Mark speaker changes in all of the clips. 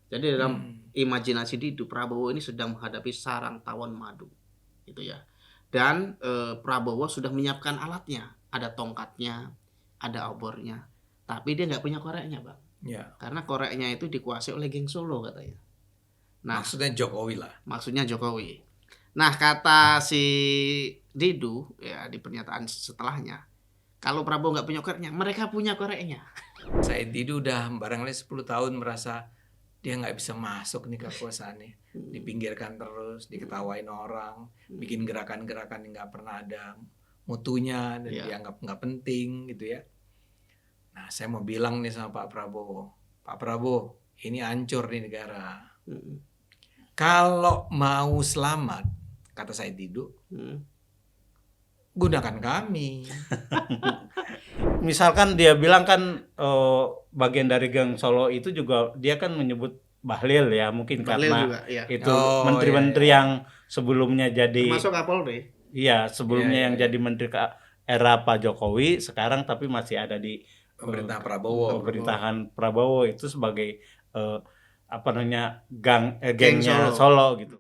Speaker 1: Jadi dalam imajinasi Didu, Prabowo ini sedang menghadapi sarang tawon madu, gitu ya. Dan Prabowo sudah menyiapkan alatnya, ada tongkatnya, ada obornya, tapi dia nggak punya koreknya, Bang.
Speaker 2: Ya.
Speaker 1: Karena koreknya itu dikuasai oleh geng Solo katanya. Nah,
Speaker 2: Maksudnya Jokowi lah.
Speaker 1: maksudnya Jokowi. Nah, kata si Didu ya di pernyataan setelahnya, kalau Prabowo nggak punya koreknya, mereka punya koreknya.
Speaker 2: Said Didu udah barangkali 10 tahun merasa dia nggak bisa masuk nih kekuasaannya, dipinggirkan terus, diketawain orang, bikin gerakan-gerakan yang nggak pernah ada mutunya dan dianggap nggak penting gitu ya. Nah, saya mau bilang nih sama Pak Prabowo, ini hancur nih negara. Kalau mau selamat, kata Said Didu, gunakan kami.
Speaker 3: Misalkan dia bilang kan bagian dari geng Solo itu juga dia kan menyebut Bahlil ya, mungkin
Speaker 1: Bahlil
Speaker 3: karena
Speaker 1: juga, ya.
Speaker 3: itu menteri-menteri yang sebelumnya jadi
Speaker 1: Termasuk Kapolri.
Speaker 3: Iya, sebelumnya yang jadi menteri ke era Pak Jokowi, sekarang tapi masih ada di
Speaker 2: Pemerintah Prabowo.
Speaker 3: pemerintahan Prabowo itu sebagai apa namanya gengnya Solo gitu.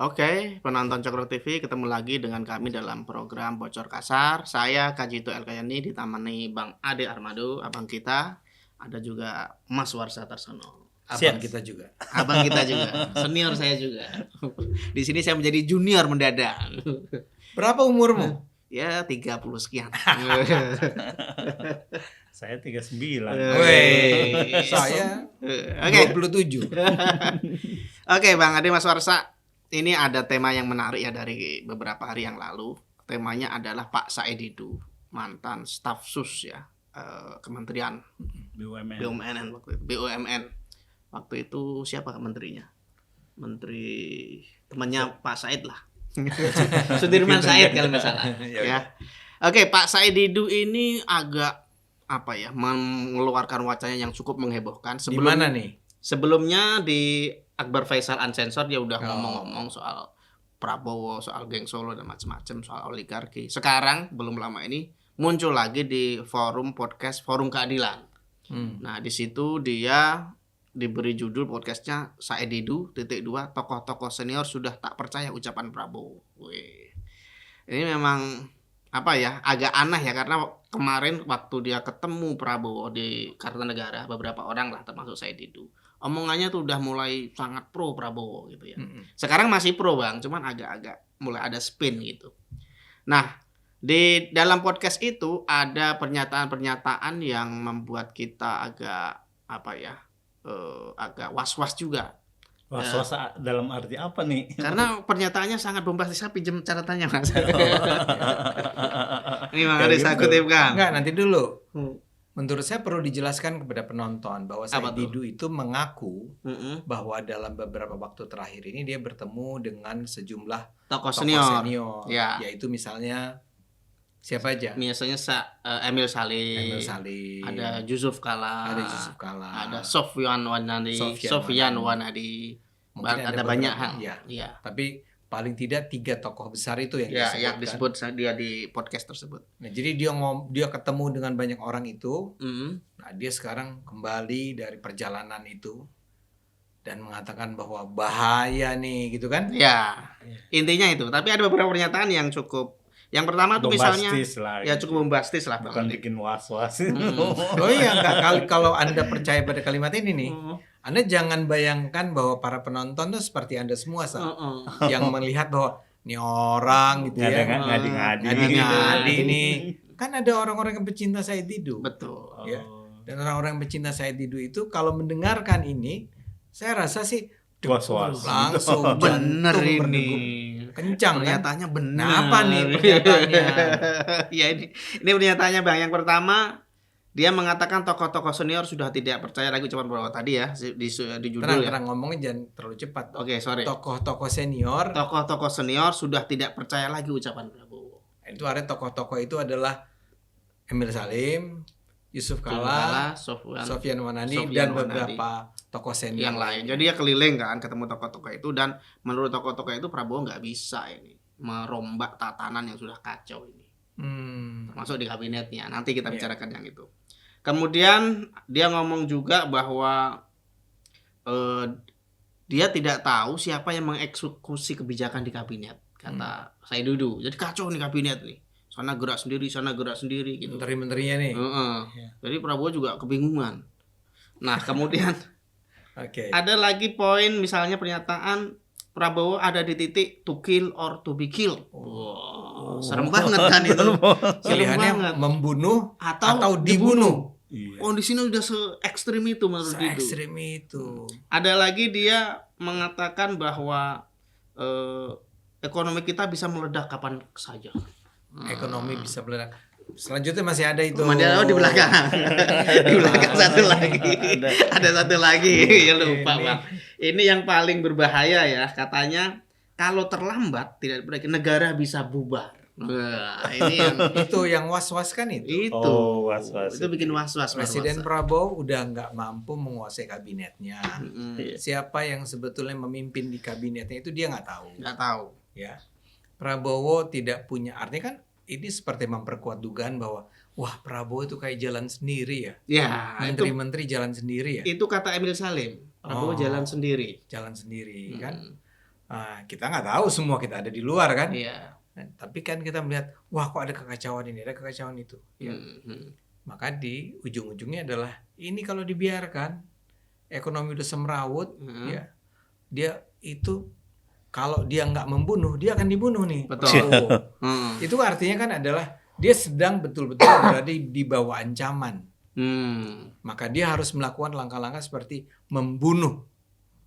Speaker 1: Oke, penonton Cokro TV, ketemu lagi dengan kami dalam program Bocor Kasar. Saya Kajito Elkayani ditemani Bang Ade Armado, abang kita. Ada juga Mas Warsa Tarsono.
Speaker 2: Abang kita juga.
Speaker 1: Abang kita juga, senior saya juga. Di sini saya menjadi junior mendadak.
Speaker 2: Berapa umurmu?
Speaker 1: Ya 30 sekian.
Speaker 3: Saya 39.
Speaker 2: Weh, saya 27.
Speaker 1: Oke, Bang Ade, Mas Warsa. Ini ada tema yang menarik ya dari beberapa hari yang lalu. Temanya adalah Pak Said Didu, mantan staf sus ya, Kementerian BUMN waktu itu. BUMN. Waktu itu siapa menterinya? Menteri temannya Pak Said lah. Sudirman Said kalau nggak salah. Ya. Oke, Pak Said Didu ini agak apa ya, mengeluarkan wacana yang cukup menghebohkan.
Speaker 2: Di mana nih?
Speaker 1: Sebelumnya di Akbar Faisal Uncensored dia udah ngomong-ngomong soal Prabowo, soal geng Solo dan macam-macam, soal oligarki. Sekarang belum lama ini muncul lagi di forum podcast Forum Keadilan. Nah, di situ dia diberi judul podcastnya Said Didu _2 tokoh-tokoh senior sudah tak percaya ucapan Prabowo. Wih. Ini memang apa ya, agak aneh ya, karena kemarin waktu dia ketemu Prabowo di Kartanegara, beberapa orang lah termasuk Said Didu, omongannya tuh udah mulai sangat pro Prabowo gitu ya. Sekarang masih pro, Bang, cuman agak-agak mulai ada spin gitu. Nah, di dalam podcast itu ada pernyataan-pernyataan yang membuat kita agak apa ya, agak was-was juga.
Speaker 3: Was-was dalam arti apa nih?
Speaker 1: Karena pernyataannya sangat bombastis. Saya pinjam catatannya, Mas. Ini Bang Ade saya kutipkan.
Speaker 2: Enggak, nanti dulu. Menurut saya perlu dijelaskan kepada penonton bahwa Said Didu itu mengaku bahwa dalam beberapa waktu terakhir ini dia bertemu dengan sejumlah
Speaker 1: tokoh senior.
Speaker 2: Ya. Yaitu misalnya siapa aja?
Speaker 1: Biasanya Emil Salim, ada Yusuf Kala, ada Sofyan Wanadi.
Speaker 2: Mungkin
Speaker 1: ada banyak hal.
Speaker 2: Ya. Tapi paling tidak 3 tokoh besar itu
Speaker 1: yang disebut dia di podcast tersebut.
Speaker 2: Nah, jadi dia ketemu dengan banyak orang itu. Nah, dia sekarang kembali dari perjalanan itu dan mengatakan bahwa bahaya nih, gitu kan?
Speaker 1: Ya. Intinya itu. Tapi ada beberapa pernyataan yang cukup. Yang pertama tuh misalnya ya cukup bombastis lah,
Speaker 3: bukan bikin was-was.
Speaker 2: Oh iya, enggak, kalau Anda percaya pada kalimat ini nih, Anda jangan bayangkan bahwa para penonton tuh seperti Anda semua yang melihat bahwa ini orang gitu ya, ngadi-ngadi nih. Kan ada orang-orang yang pecinta Said Didu.
Speaker 1: Betul.
Speaker 2: Ya. Dan orang-orang yang pecinta Said Didu itu kalau mendengarkan ini, saya rasa sih
Speaker 3: was-was.
Speaker 2: Langsung
Speaker 1: bener ini.
Speaker 2: Kencang
Speaker 1: pernyataannya
Speaker 2: kan?
Speaker 1: Benar.
Speaker 2: Nah, apa nih pernyataannya?
Speaker 1: Ya ini pernyataannya, Bang. Yang pertama, dia mengatakan tokoh-tokoh senior sudah tidak percaya lagi ucapan Prabowo tadi ya di judul.
Speaker 2: Terang ngomongnya jangan terlalu cepat.
Speaker 1: Oke, sorry.
Speaker 2: Tokoh-tokoh senior
Speaker 1: sudah tidak percaya lagi ucapan Prabowo.
Speaker 2: Itu ada tokoh-tokoh itu adalah Emil Salim, Yusuf
Speaker 1: Kala,
Speaker 2: Kala,
Speaker 1: Sofwan
Speaker 2: Sofian Wanandi,
Speaker 1: Sofyan
Speaker 2: dan
Speaker 1: Wanandi.
Speaker 2: beberapa tokoh senior
Speaker 1: yang lain. Jadi ya keliling kan ketemu tokoh-tokoh itu, dan menurut tokoh-tokoh itu Prabowo nggak bisa ini merombak tatanan yang sudah kacau ini. Termasuk di kabinetnya. Nanti kita
Speaker 2: Iya.
Speaker 1: bicarakan yang itu. Kemudian dia ngomong juga bahwa dia tidak tahu siapa yang mengeksekusi kebijakan di kabinet, kata Said Didu. Jadi kacau nih kabinet nih. Sana gerak sendiri gitu.
Speaker 2: Menteri-menterinya nih.
Speaker 1: Heeh.
Speaker 3: Iya.
Speaker 1: Jadi Prabowo juga kebingungan. Nah, kemudian
Speaker 2: Oke.
Speaker 1: ada lagi poin misalnya pernyataan Prabowo ada di titik to kill or to be killed. Wow, serem banget kan itu. Serem
Speaker 2: Pilihannya
Speaker 1: banget.
Speaker 2: membunuh
Speaker 1: Atau
Speaker 2: atau dibunuh.
Speaker 3: Iya.
Speaker 1: Kondisinya udah se ekstrim itu menurut Didu.
Speaker 2: Se-ekstrim itu.
Speaker 1: Ada lagi dia mengatakan bahwa ekonomi kita bisa meledak kapan saja.
Speaker 2: Ekonomi bisa meledak. Selanjutnya masih ada itu.
Speaker 1: Di belakang. Di belakang satu lagi. Ada satu lagi. Ya lupa,
Speaker 2: Ini.
Speaker 1: Bang. Ini yang paling berbahaya ya. Katanya kalau terlambat tidak diperbaiki negara bisa bubar. Wah, ini yang
Speaker 2: Itu yang was-was kan itu.
Speaker 1: itu.
Speaker 3: Oh, was-was.
Speaker 1: Itu bikin was-was.
Speaker 2: Presiden Prabowo udah nggak mampu menguasai kabinetnya.
Speaker 1: Iya.
Speaker 2: Siapa yang sebetulnya memimpin di kabinetnya itu dia nggak tahu.
Speaker 1: Nggak tahu.
Speaker 2: Ya, Prabowo tidak punya, artinya kan ini seperti memperkuat dugaan bahwa wah Prabowo itu kayak jalan sendiri ya.
Speaker 1: Ya, itu
Speaker 2: Menteri-menteri jalan sendiri ya.
Speaker 1: itu kata Emil Salim. Prabowo
Speaker 2: Oh.
Speaker 1: jalan sendiri.
Speaker 2: Jalan sendiri kan.
Speaker 1: Hmm.
Speaker 2: Kita nggak tahu, semua kita ada di luar kan.
Speaker 1: Iya.
Speaker 2: Nah, tapi kan kita melihat, wah kok ada kekacauan ini, ada kekacauan itu. Ya.
Speaker 1: Hmm.
Speaker 2: Maka di ujung-ujungnya adalah ini kalau dibiarkan ekonomi udah semrawut,
Speaker 1: Hmm.
Speaker 2: ya dia itu kalau dia nggak membunuh, dia akan dibunuh nih.
Speaker 1: Betul.
Speaker 2: Prabowo.
Speaker 1: Hmm.
Speaker 2: Itu artinya kan adalah dia sedang betul-betul berada di bawah ancaman.
Speaker 1: Hmm.
Speaker 2: Maka dia harus melakukan langkah-langkah seperti membunuh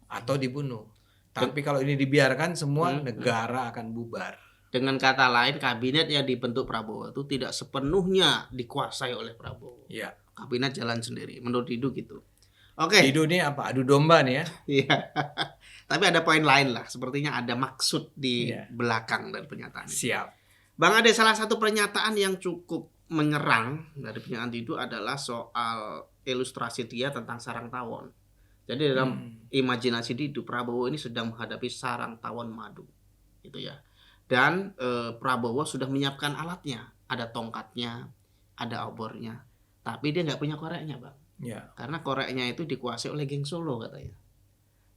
Speaker 2: atau dibunuh. Tapi kalau ini dibiarkan, semua negara akan bubar.
Speaker 1: Dengan kata lain, kabinet yang dibentuk Prabowo itu tidak sepenuhnya dikuasai oleh Prabowo.
Speaker 2: Ya.
Speaker 1: Kabinet jalan sendiri, menurut Didu gitu. Oke.
Speaker 2: Didu ini apa? Adu domba nih ya.
Speaker 1: Iya. Tapi ada poin lain lah. Sepertinya ada maksud di
Speaker 2: Iya.
Speaker 1: belakang dari pernyataan ini.
Speaker 2: Siap.
Speaker 1: Bang, ada salah satu pernyataan yang cukup menyerang dari pernyataan Didu adalah soal ilustrasi dia tentang sarang tawon. Jadi dalam imajinasi Didu, Prabowo ini sedang menghadapi sarang tawon madu, gitu ya. Dan Prabowo sudah menyiapkan alatnya, ada tongkatnya, ada obornya, tapi dia nggak punya koreknya, Bang.
Speaker 2: Ya.
Speaker 1: Karena koreknya itu dikuasai oleh geng Solo katanya.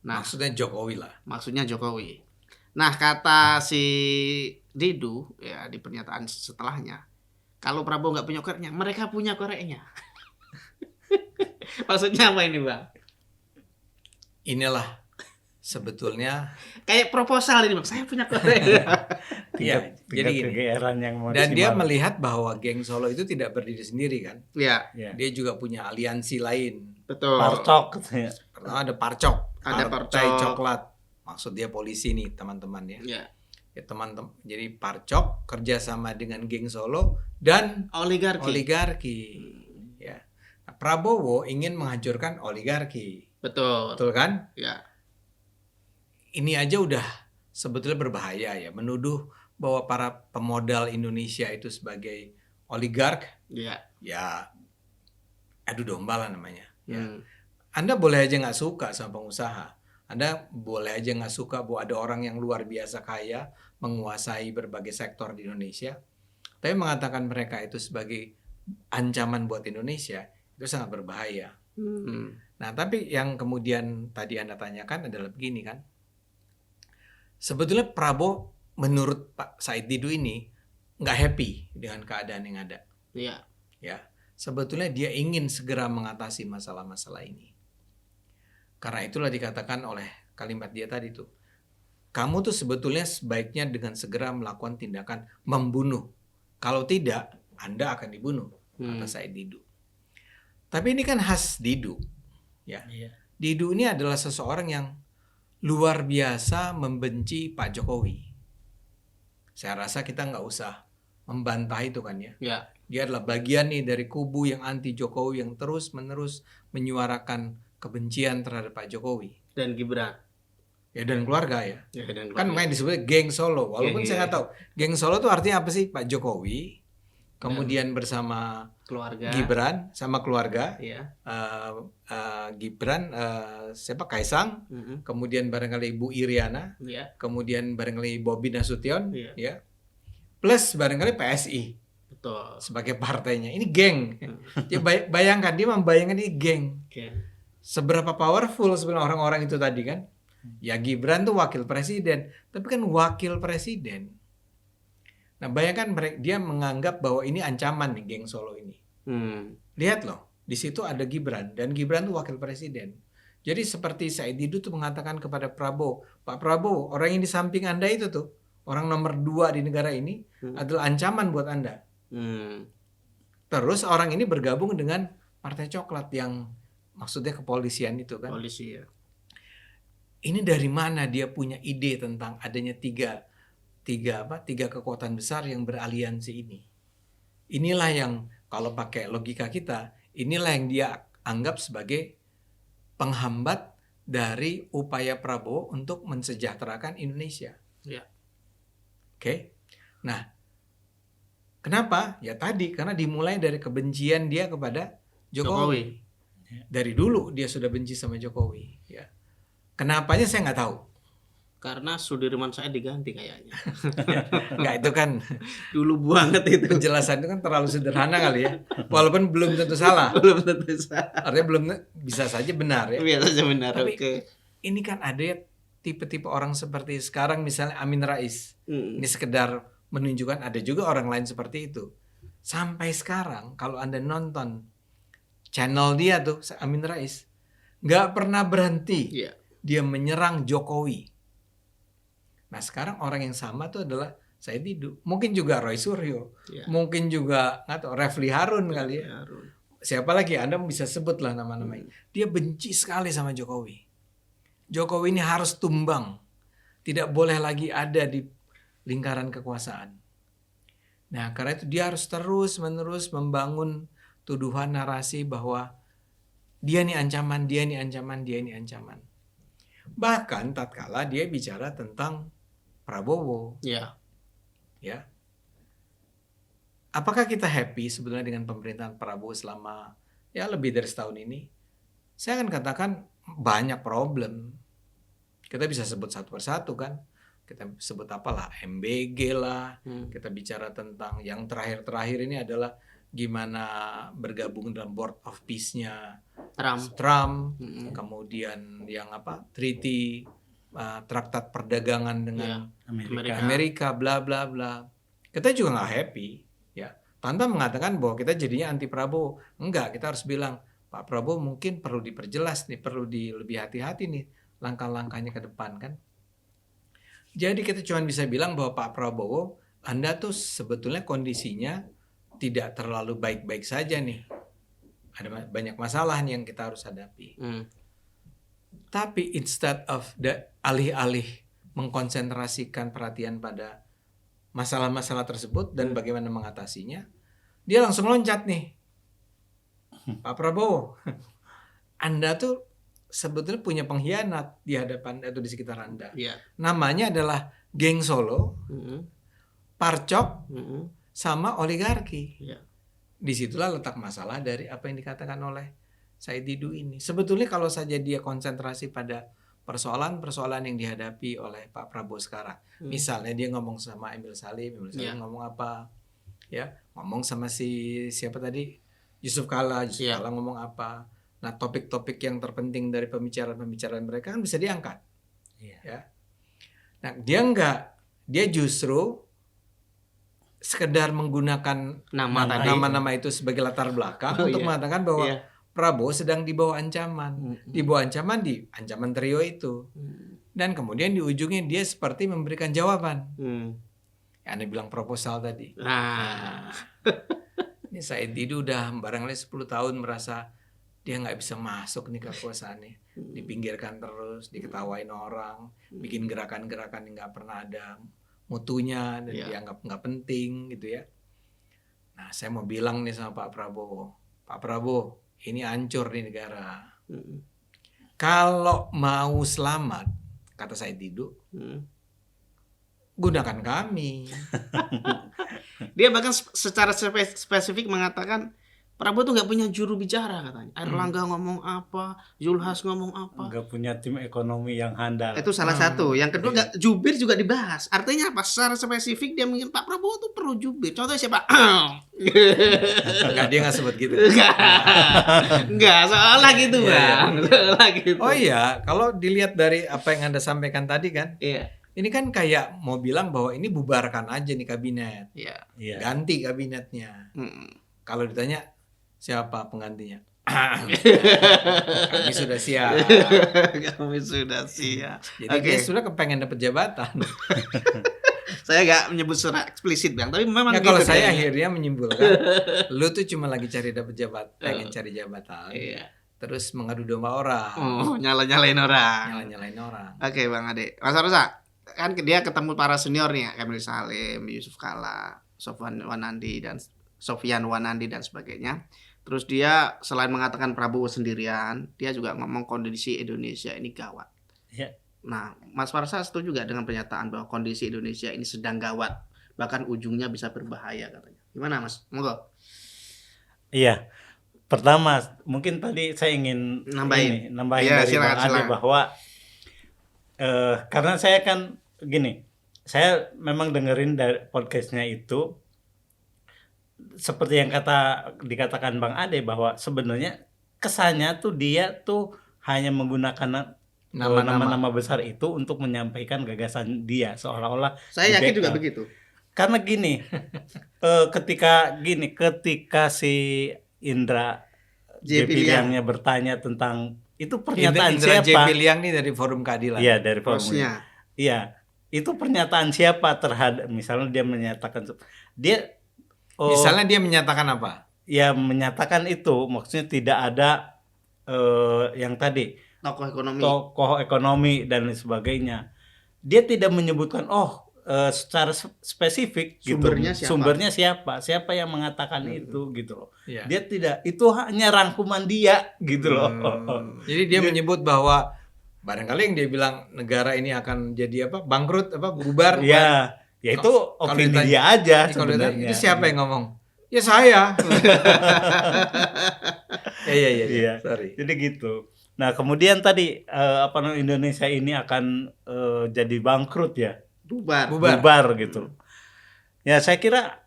Speaker 1: Nah,
Speaker 2: Maksudnya Jokowi lah.
Speaker 1: maksudnya Jokowi. Nah, kata si Didu ya di pernyataan setelahnya, kalau Prabowo nggak punya koreknya, mereka punya koreknya. Maksudnya apa ini, Bang?
Speaker 2: Inilah sebetulnya
Speaker 1: Kayak proposal ini, Bang. Saya punya koreknya.
Speaker 2: ya, jadi gini.
Speaker 3: kegeeran yang
Speaker 2: Dan dia
Speaker 3: maksimal.
Speaker 2: melihat bahwa geng Solo itu tidak berdiri sendiri kan.
Speaker 1: Ya,
Speaker 3: Ya.
Speaker 2: Dia juga punya aliansi lain.
Speaker 1: betul.
Speaker 3: Parcok katanya.
Speaker 2: Pertama ada Parcok,
Speaker 1: Ada
Speaker 2: Partai
Speaker 1: Parcok.
Speaker 2: Coklat. Maksud dia polisi nih teman-teman ya.
Speaker 1: Ya.
Speaker 2: Ya teman-teman. Jadi Parcok kerjasama dengan geng Solo dan
Speaker 1: Oligarki.
Speaker 2: oligarki. Ya. Nah, Prabowo ingin menghancurkan oligarki.
Speaker 1: Betul.
Speaker 2: Betul kan?
Speaker 1: Ya.
Speaker 2: Ini aja udah sebetulnya berbahaya ya, menuduh bahwa para pemodal Indonesia itu sebagai oligark,
Speaker 1: Ya.
Speaker 2: ya adu domba lah namanya. Ya.
Speaker 1: Hmm.
Speaker 2: Anda boleh aja nggak suka sama pengusaha, Anda boleh aja nggak suka bahwa ada orang yang luar biasa kaya menguasai berbagai sektor di Indonesia, tapi mengatakan mereka itu sebagai ancaman buat Indonesia itu sangat berbahaya.
Speaker 1: Hmm.
Speaker 2: Nah, tapi yang kemudian tadi Anda tanyakan adalah begini kan. Sebetulnya Prabowo menurut Pak Said Didu ini nggak happy dengan keadaan yang ada.
Speaker 1: Ya.
Speaker 2: Ya, sebetulnya dia ingin segera mengatasi masalah-masalah ini. Karena itulah dikatakan oleh kalimat dia tadi tuh. Kamu tuh sebetulnya sebaiknya dengan segera melakukan tindakan membunuh. Kalau tidak, Anda akan dibunuh, kata Said Didu. Tapi ini kan khas Didu. Ya.
Speaker 3: Iya.
Speaker 2: Didu ini adalah seseorang yang luar biasa membenci Pak Jokowi. Saya rasa kita nggak usah membantah itu kan ya.
Speaker 1: Ya.
Speaker 2: Dia adalah bagian nih dari kubu yang anti Jokowi yang terus-menerus menyuarakan kebencian terhadap Pak Jokowi.
Speaker 1: Dan Gibran.
Speaker 2: Ya dan keluarga ya.
Speaker 1: Ya, dan
Speaker 2: Kan
Speaker 1: keluarga.
Speaker 2: main disebut geng Solo. Walaupun
Speaker 1: Iya,
Speaker 2: saya
Speaker 1: iya.
Speaker 2: nggak tahu geng Solo itu artinya apa sih? Pak Jokowi kemudian bersama
Speaker 1: keluarga.
Speaker 2: Gibran sama keluarga.
Speaker 1: Iya.
Speaker 2: Gibran, siapa Kaisang, kemudian barangkali Ibu Iriana,
Speaker 1: Iya.
Speaker 2: kemudian barangkali Bobi Nasution,
Speaker 1: Iya.
Speaker 2: ya, plus barangkali PSI
Speaker 1: Betul.
Speaker 2: sebagai partainya. Ini geng. Ya, bayangkan, dia membayangkan ini geng.
Speaker 1: Oke.
Speaker 2: Seberapa powerful sebenarnya orang-orang itu tadi kan? Ya Gibran tuh wakil presiden, tapi kan wakil presiden. Nah bayangkan dia menganggap bahwa ini ancaman nih geng Solo ini. Lihat loh, di situ ada Gibran dan Gibran tuh wakil presiden. Jadi seperti Said Didu tuh mengatakan kepada Prabowo, Pak Prabowo, orang yang di samping Anda itu tuh, orang nomor 2 di negara ini adalah ancaman buat Anda. Terus orang ini bergabung dengan Partai Coklat yang maksudnya kepolisian itu kan.
Speaker 1: Polisi ya.
Speaker 2: Ini dari mana dia punya ide tentang adanya tiga kekuatan besar yang beraliansi ini. Inilah yang kalau pakai logika kita, inilah yang dia anggap sebagai penghambat dari upaya Prabowo untuk mensejahterakan Indonesia.
Speaker 1: Ya.
Speaker 2: Oke. Nah, kenapa? Ya tadi karena dimulai dari kebencian dia kepada Jokowi. Dari dulu dia sudah benci sama Jokowi. Ya. Kenapanya saya nggak tahu.
Speaker 1: Karena Sudirman Said diganti kayaknya.
Speaker 2: Nggak, itu kan
Speaker 1: Dulu banget itu.
Speaker 2: penjelasan itu kan terlalu sederhana kali ya. Walaupun belum tentu salah.
Speaker 1: Belum tentu salah.
Speaker 2: Artinya belum, bisa saja benar ya.
Speaker 1: Biasa aja benar.
Speaker 2: Tapi
Speaker 1: Oke.
Speaker 2: ini kan ada tipe-tipe orang seperti sekarang misalnya Amin Rais.
Speaker 1: Mm.
Speaker 2: Ini sekedar menunjukkan ada juga orang lain seperti itu. Sampai sekarang kalau Anda nonton channel dia tuh Amin Rais, nggak pernah berhenti.
Speaker 1: Iya.
Speaker 2: Dia menyerang Jokowi. Nah sekarang orang yang sama tuh adalah Said Didu. Mungkin juga Roy Suryo.
Speaker 1: Iya.
Speaker 2: Mungkin juga nggak tahu Refli Harun kali ya.
Speaker 1: Harun.
Speaker 2: Siapa lagi Anda bisa sebut lah nama-namanya. Dia benci sekali sama Jokowi. Jokowi ini harus tumbang. Tidak boleh lagi ada di lingkaran kekuasaan. Nah karena itu dia harus terus-menerus membangun tuduhan narasi bahwa dia nih ancaman, dia nih ancaman, dia nih ancaman. Bahkan tatkala dia bicara tentang Prabowo,
Speaker 1: Iya.
Speaker 2: ya. Apakah kita happy sebenarnya dengan pemerintahan Prabowo selama ya lebih dari setahun ini? Saya akan katakan banyak problem. Kita bisa sebut satu persatu kan. Kita sebut apalah MBG lah. Kita bicara tentang yang terakhir-terakhir ini adalah gimana bergabung dalam Board of Peace-nya Trump. Kemudian yang treaty traktat perdagangan dengan Amerika bla bla bla. Kita juga nggak happy ya. Tanpa mengatakan bahwa kita jadinya anti Prabowo. Enggak, kita harus bilang Pak Prabowo mungkin perlu diperjelas nih, perlu lebih hati-hati nih langkah-langkahnya ke depan kan. Jadi kita cuma bisa bilang bahwa Pak Prabowo, Anda tuh sebetulnya kondisinya tidak terlalu baik-baik saja nih. Ada banyak masalah nih yang kita harus hadapi. Tapi instead of alih-alih mengkonsentrasikan perhatian pada masalah-masalah tersebut dan bagaimana mengatasinya, dia langsung loncat nih. Pak Prabowo, Anda tuh sebetulnya punya pengkhianat di hadapan atau di sekitar Anda.
Speaker 1: Iya.
Speaker 2: Namanya adalah geng Solo, Parcok, sama oligarki.
Speaker 1: Iya.
Speaker 2: Disitulah letak masalah dari apa yang dikatakan oleh Said Didu ini. Sebetulnya kalau saja dia konsentrasi pada persoalan-persoalan yang dihadapi oleh Pak Prabowo sekarang. Misalnya dia ngomong sama Emil Salim ngomong apa? Ya, ngomong sama siapa tadi? Yusuf Kalla ngomong apa? Nah, topik-topik yang terpenting dari pembicaraan-pembicaraan mereka kan bisa diangkat. Ya. Nah, dia enggak. Dia justru sekedar menggunakan nama-nama itu sebagai latar belakang untuk mengatakan bahwa Prabowo sedang di bawah ancaman. Di bawah ancaman, di ancaman trio itu. Dan kemudian di ujungnya dia seperti memberikan jawaban. Ya, Anda bilang proposal tadi. Nah, ini Said Didu udah barangkali 10 tahun merasa dia nggak bisa masuk nih kekuasaannya. Dipinggirkan terus, diketawain orang, bikin gerakan-gerakan yang nggak pernah ada mutunya dan dianggap nggak penting gitu ya. Nah, saya mau bilang nih sama Pak Prabowo, Pak Prabowo, ini hancur nih negara. Kalau mau selamat, kata Said Didu, gunakan kami.
Speaker 1: Dia bahkan secara spesifik mengatakan Prabowo tuh nggak punya juru bicara katanya. Erlangga ngomong apa, Zulhas ngomong apa.
Speaker 3: Nggak punya tim ekonomi yang handal.
Speaker 1: Itu salah satu. Yang kedua nggak jubir juga dibahas. Artinya apa? Secara spesifik dia mungkin Pak Prabowo tuh perlu jubir. Contohnya siapa?
Speaker 2: Enggak, dia nggak sebut gitu.
Speaker 1: Enggak, seolah gitu,
Speaker 2: Iya,
Speaker 1: Bang. Seolah gitu.
Speaker 2: Oh iya, kalau dilihat dari apa yang Anda sampaikan tadi kan,
Speaker 1: Iya.
Speaker 2: ini kan kayak mau bilang bahwa ini bubarkan aja nih kabinet.
Speaker 1: Iya.
Speaker 3: Iya.
Speaker 2: Ganti kabinetnya. Kalau ditanya siapa penggantinya? Kami sudah siap.
Speaker 1: Kami sudah siap.
Speaker 2: Jadi
Speaker 1: Oke.
Speaker 2: dia sudah kepengen dapat jabatan.
Speaker 1: Saya nggak menyebut secara eksplisit, Bang, tapi memang
Speaker 2: Nah, kalau
Speaker 1: gitu
Speaker 2: saya
Speaker 1: kayaknya.
Speaker 2: akhirnya menyimpulkan, lu tuh cuma lagi cari dapat pengen cari jabatan.
Speaker 1: Iya.
Speaker 2: Terus mengadu domba orang,
Speaker 1: Oh, nyala-nyalain orang.
Speaker 2: nyalain orang.
Speaker 1: Oke, Bang Ade. Mas Arsa, kan dia ketemu para seniornya, Kamil Salim, Yusuf Kalla, Sofyan Wanandi dan sebagainya. Terus dia selain mengatakan Prabowo sendirian, dia juga ngomong kondisi Indonesia ini gawat.
Speaker 3: Iya.
Speaker 1: Nah, Mas Farsa setuju juga dengan pernyataan bahwa kondisi Indonesia ini sedang gawat, bahkan ujungnya bisa berbahaya katanya. Gimana, Mas? Monggo.
Speaker 3: Iya. Pertama, mungkin tadi saya ingin
Speaker 1: Nambahin.
Speaker 3: nambahin
Speaker 1: Iya,
Speaker 3: dari
Speaker 1: silakan,
Speaker 3: Bang Ade
Speaker 1: silakan.
Speaker 3: bahwa karena saya kan gini, saya memang dengerin dari podcastnya itu seperti yang dikatakan Bang Ade bahwa sebenarnya kesannya tuh dia tuh hanya menggunakan nama-nama besar itu untuk menyampaikan gagasan dia seolah-olah
Speaker 1: Saya yakin
Speaker 3: di
Speaker 1: juga
Speaker 3: backup.
Speaker 1: begitu.
Speaker 3: Karena gini, ketika si Indra
Speaker 1: J.
Speaker 3: J. Piliangnya bertanya tentang itu pernyataan
Speaker 2: Indra J.
Speaker 3: siapa?
Speaker 2: Piliang nih dari Forum Keadilan.
Speaker 3: Iya, dari Forum.
Speaker 1: Bosnya.
Speaker 3: Iya, itu pernyataan siapa terhadap misalnya dia menyatakan dia
Speaker 2: Misalnya dia menyatakan apa?
Speaker 3: ya menyatakan itu maksudnya tidak ada yang tadi tokoh ekonomi dan lain sebagainya. Dia tidak menyebutkan secara spesifik sumbernya siapa yang mengatakan itu gitu loh.
Speaker 2: Iya.
Speaker 3: Dia tidak, itu hanya rangkuman dia gitu loh.
Speaker 2: Jadi dia menyebut bahwa barangkali yang dia bilang negara ini akan jadi bangkrut bubar.
Speaker 3: Ya itu opini
Speaker 2: ditanya-
Speaker 3: dia aja
Speaker 2: Kalau ditanya,
Speaker 3: sebenarnya.
Speaker 2: itu siapa yang ngomong? Ya saya. Iya. Sorry.
Speaker 3: Jadi gitu. Nah kemudian tadi Indonesia ini akan jadi bangkrut ya, bubar gitu. Ya saya kira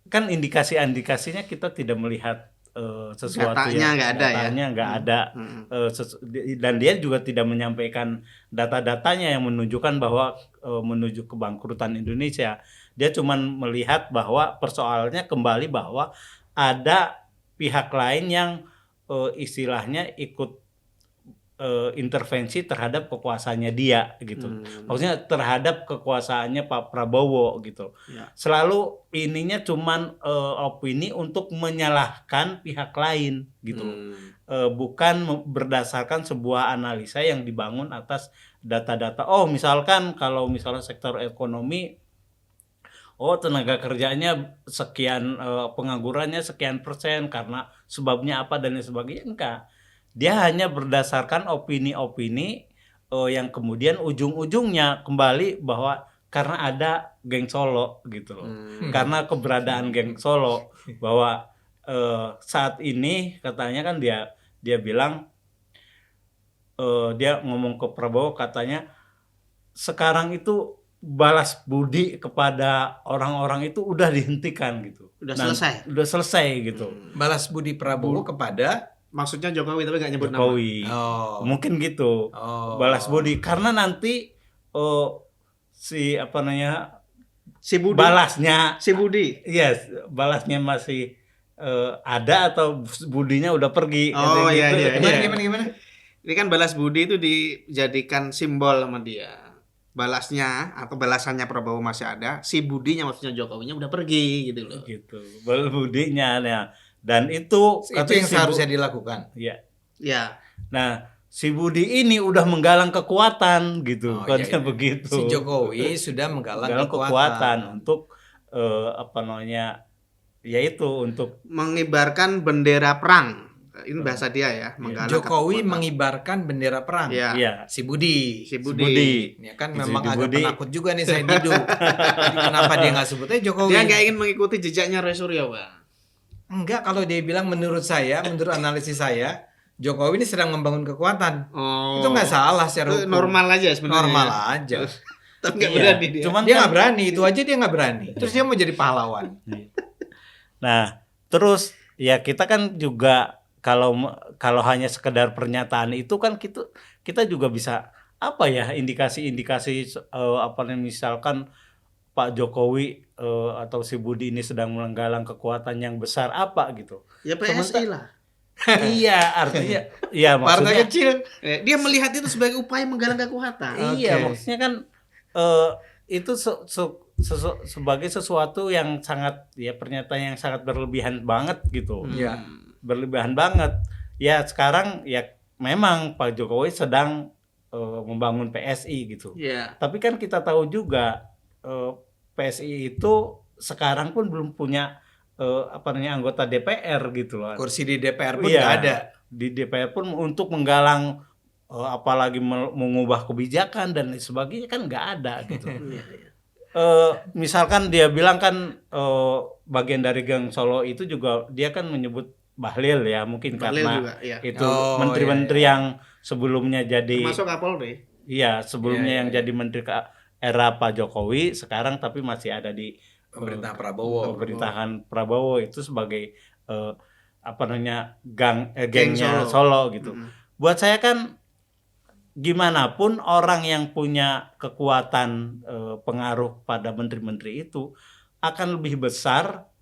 Speaker 3: kan indikasinya kita tidak melihat sesuatu
Speaker 1: Datanya nggak ada ya.
Speaker 3: datanya nggak ada. Dan dia juga tidak menyampaikan data-datanya yang menunjukkan bahwa menuju kebangkrutan Indonesia. Dia cuma melihat bahwa persoalannya kembali bahwa ada pihak lain yang istilahnya ikut intervensi terhadap kekuasaannya dia gitu. Maksudnya terhadap kekuasaannya Pak Prabowo gitu.
Speaker 1: Ya.
Speaker 3: Selalu ininya cuman opini untuk menyalahkan pihak lain gitu. Bukan berdasarkan sebuah analisa yang dibangun atas data-data. Misalkan kalau misalnya sektor ekonomi tenaga kerjanya sekian, penganggurannya sekian persen karena sebabnya apa dan lain sebagainya. Enggak. Dia hanya berdasarkan opini-opini yang kemudian ujung-ujungnya kembali bahwa karena ada geng Solo gitu loh. Karena keberadaan geng Solo bahwa saat ini katanya kan dia bilang dia ngomong ke Prabowo katanya sekarang itu balas budi kepada orang-orang itu udah dihentikan gitu. Udah selesai gitu.
Speaker 2: Balas budi Prabowo kepada
Speaker 1: Maksudnya Jokowi tapi nggak nyebut
Speaker 3: Jokowi.
Speaker 2: nama.
Speaker 3: Mungkin gitu. Balas budi karena nanti si
Speaker 1: Budi.
Speaker 3: balasnya
Speaker 1: Si Budi.
Speaker 3: yes, balasnya masih ada atau budinya udah pergi.
Speaker 1: Oh,
Speaker 3: Kayak
Speaker 1: iya,
Speaker 3: gitu.
Speaker 1: iya.
Speaker 2: Gimana?
Speaker 1: Ini kan balas budi itu dijadikan simbol sama dia. Balasnya atau balasannya Prabowo masih ada, si budinya maksudnya Jokowinya udah pergi gitu loh.
Speaker 3: Gitu. Balas budinya ya. Dan itu
Speaker 2: yang seharusnya dilakukan.
Speaker 3: Iya.
Speaker 1: Ya.
Speaker 3: Nah, si Budi ini udah menggalang kekuatan gitu, katanya begitu.
Speaker 2: Si Jokowi sudah menggalang
Speaker 3: kekuatan untuk yaitu untuk
Speaker 1: mengibarkan bendera perang. ini bahasa dia ya, menggalak
Speaker 2: Jokowi
Speaker 1: kekuatan.
Speaker 2: mengibarkan bendera perang.
Speaker 1: Iya.
Speaker 3: Iya.
Speaker 2: Si Budi.
Speaker 1: Si
Speaker 3: Budi.
Speaker 1: Budi.
Speaker 2: Ya kan
Speaker 3: Si
Speaker 2: memang agak
Speaker 3: Budi.
Speaker 2: penakut juga nih saya Didu. Jadi kenapa dia nggak sebutnya Jokowi?
Speaker 1: Dia nggak ingin mengikuti jejaknya Roy Suryo, Bang.
Speaker 2: Enggak, kalau dia bilang menurut analisis saya, Jokowi ini sedang membangun kekuatan.
Speaker 1: Oh.
Speaker 2: Itu nggak salah secara
Speaker 1: Itu
Speaker 2: hukum.
Speaker 1: normal aja sebenarnya.
Speaker 2: Normal aja.
Speaker 1: Tapi nggak
Speaker 3: Iya.
Speaker 1: berani dia.
Speaker 3: Cuman
Speaker 2: Dia
Speaker 3: kan-
Speaker 2: nggak berani, itu aja dia nggak berani. Terus dia mau jadi pahlawan.
Speaker 3: Nah, terus ya kita kan juga kalau hanya sekedar pernyataan itu kan kita juga bisa apa ya indikasi-indikasi apa namanya, misalkan Pak Jokowi atau si Budi ini sedang menggalang kekuatan yang besar apa gitu.
Speaker 1: Ya PSI lah.
Speaker 3: Iya, artinya iya
Speaker 2: Partai
Speaker 3: maksudnya
Speaker 2: kecil.
Speaker 1: Dia melihat itu sebagai upaya menggalang kekuatan.
Speaker 3: iya
Speaker 2: Oke.
Speaker 3: maksudnya kan itu sebagai sesuatu yang sangat ya pernyataan yang sangat berlebihan banget gitu.
Speaker 2: Iya.
Speaker 3: Berlebihan banget. Ya sekarang ya memang Pak Jokowi sedang membangun PSI gitu.
Speaker 1: Iya.
Speaker 3: Tapi kan kita tahu juga PSI itu sekarang pun belum punya apa namanya anggota DPR gitu loh.
Speaker 2: Kursi di DPR pun
Speaker 3: Iya.
Speaker 2: nggak ada.
Speaker 3: Di DPR pun untuk menggalang apalagi mengubah kebijakan dan lain sebagainya kan nggak ada gitu.
Speaker 1: Iya.
Speaker 3: Misalkan dia bilang kan bagian dari Gang Solo itu juga dia kan menyebut Bahlil ya mungkin
Speaker 1: Bahlil
Speaker 3: karena
Speaker 1: juga, iya.
Speaker 3: itu
Speaker 2: Oh,
Speaker 3: menteri-menteri
Speaker 2: iya, iya.
Speaker 3: yang sebelumnya jadi
Speaker 1: Termasuk Kapolri.
Speaker 3: iya sebelumnya
Speaker 2: Iya, iya,
Speaker 3: yang
Speaker 2: iya.
Speaker 3: jadi menteri era Pak Jokowi sekarang tapi masih ada di
Speaker 2: Pemerintah Prabowo.
Speaker 3: pemerintahan Prabowo itu sebagai apa namanya
Speaker 1: Geng
Speaker 3: gengnya Solo gitu. Buat saya kan gimana pun orang yang punya kekuatan pengaruh pada menteri-menteri itu akan lebih besar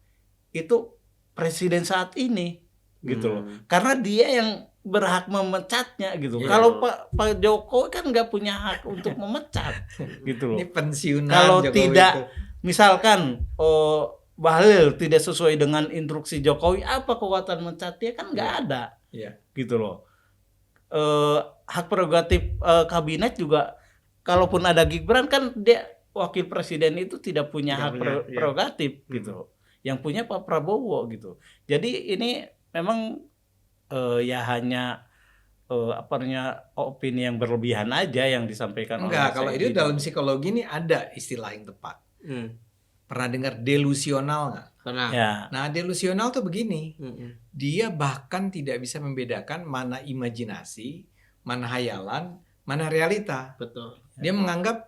Speaker 3: itu presiden saat ini gitu loh. Karena dia yang berhak memecatnya gitu.
Speaker 2: Iya.
Speaker 3: Kalau Pak Jokowi kan nggak punya hak untuk memecat gitu loh.
Speaker 2: Ini pensiunan
Speaker 3: Kalau
Speaker 2: Jokowi
Speaker 3: tidak
Speaker 2: itu.
Speaker 3: misalkan Bahlil tidak sesuai dengan instruksi Jokowi, apa kekuatan mencatnya kan nggak ada
Speaker 2: Iya.
Speaker 3: gitu loh. Hak prerogatif kabinet juga kalaupun ada Gibran kan dia wakil presiden itu tidak punya
Speaker 1: Tidak
Speaker 3: hak
Speaker 1: punya, iya.
Speaker 3: prerogatif gitu loh. Yang punya Pak Prabowo gitu. Jadi ini memang ya hanya apa namanya opini yang berlebihan aja yang disampaikan
Speaker 2: Enggak,
Speaker 3: oleh
Speaker 2: kalau
Speaker 3: Said
Speaker 2: itu
Speaker 3: Didu.
Speaker 2: dalam psikologi ini ada istilah yang tepat. Pernah dengar delusional nggak?
Speaker 1: Karena
Speaker 3: Ya.
Speaker 2: Nah, delusional tuh begini. Dia bahkan tidak bisa membedakan mana imajinasi, mana hayalan, mana realita.
Speaker 1: betul.
Speaker 2: Dia menganggap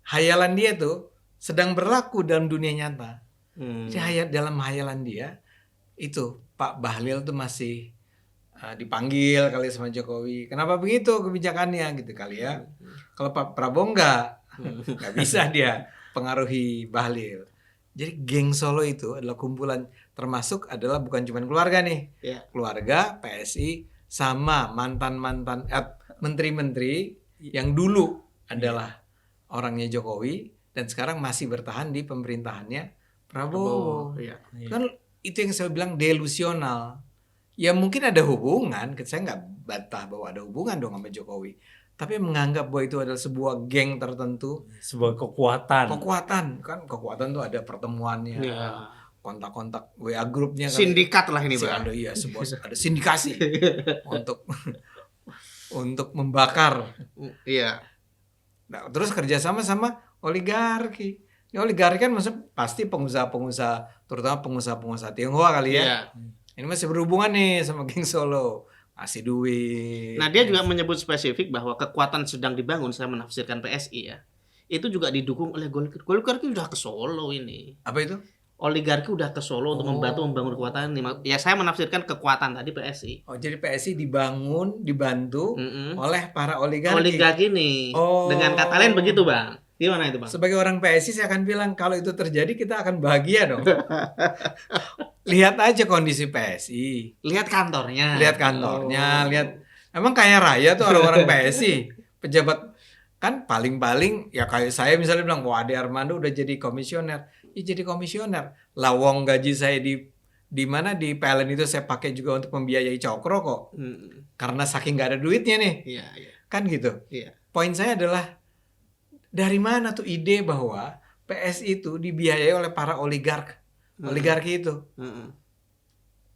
Speaker 2: hayalan dia tuh sedang berlaku dalam dunia nyata. Jadi dalam hayalan dia itu Pak Bahlil tuh masih dipanggil kali sama Jokowi. Kenapa begitu kebijakannya gitu kali ya. Kalau Pak Prabowo nggak bisa dia pengaruhi Bahlil. Jadi geng Solo itu adalah kumpulan termasuk adalah bukan cuma keluarga nih.
Speaker 1: Iya.
Speaker 2: Keluarga, PSI sama mantan-mantan menteri-menteri yang dulu adalah orangnya Jokowi dan sekarang masih bertahan di pemerintahannya Prabowo.
Speaker 1: Iya.
Speaker 2: Kan itu yang saya bilang delusional. Ya mungkin ada hubungan, saya nggak bantah bahwa ada hubungan dong sama Jokowi. Tapi menganggap bahwa itu adalah sebuah geng tertentu,
Speaker 3: Sebuah kekuatan.
Speaker 2: kekuatan tuh ada pertemuannya,
Speaker 1: Iya.
Speaker 2: kontak-kontak WA grupnya,
Speaker 1: Sindikat lah ini, Bang.
Speaker 2: ada iya ada sindikasi untuk membakar.
Speaker 1: Iya.
Speaker 2: Nah, terus kerjasama sama oligarki. Ini oligarki kan maksudnya pasti pengusaha-pengusaha, terutama pengusaha-pengusaha Tionghoa kali ya.
Speaker 1: Iya.
Speaker 2: Ini masih berhubungan nih sama geng Solo, kasih duit.
Speaker 1: Nah, dia juga menyebut spesifik bahwa kekuatan sedang dibangun, saya menafsirkan PSI ya. Itu juga didukung oleh Golkar. Golkar itu udah ke Solo ini.
Speaker 2: Apa itu?
Speaker 1: Oligarki udah ke Solo untuk membantu membangun kekuatan ini. Ya saya menafsirkan kekuatan tadi PSI.
Speaker 2: Oh, jadi PSI dibantu
Speaker 1: Mm-mm.
Speaker 2: oleh para oligarki.
Speaker 1: Oligarki nih.
Speaker 2: Oh.
Speaker 1: Dengan kata lain begitu, Bang. Gimana itu, Bang?
Speaker 2: Sebagai orang PSI saya akan bilang kalau itu terjadi kita akan bahagia dong. Lihat aja kondisi PSI.
Speaker 1: Lihat kantornya.
Speaker 2: Lihat kantornya,
Speaker 1: Oh.
Speaker 2: lihat emang kaya raya tuh orang-orang PSI. Pejabat kan paling-paling ya kayak saya misalnya bilang, "Wah, Ade Armando udah jadi komisioner." Ya jadi komisioner. Lawang gaji saya di mana di PLN itu saya pakai juga untuk membiayai Cokro kok. Karena saking nggak ada duitnya nih.
Speaker 1: Iya, iya.
Speaker 2: Kan gitu.
Speaker 1: Iya.
Speaker 2: Poin saya adalah dari mana tuh ide bahwa PSI itu dibiayai oleh para oligarki itu.
Speaker 1: Mm-mm.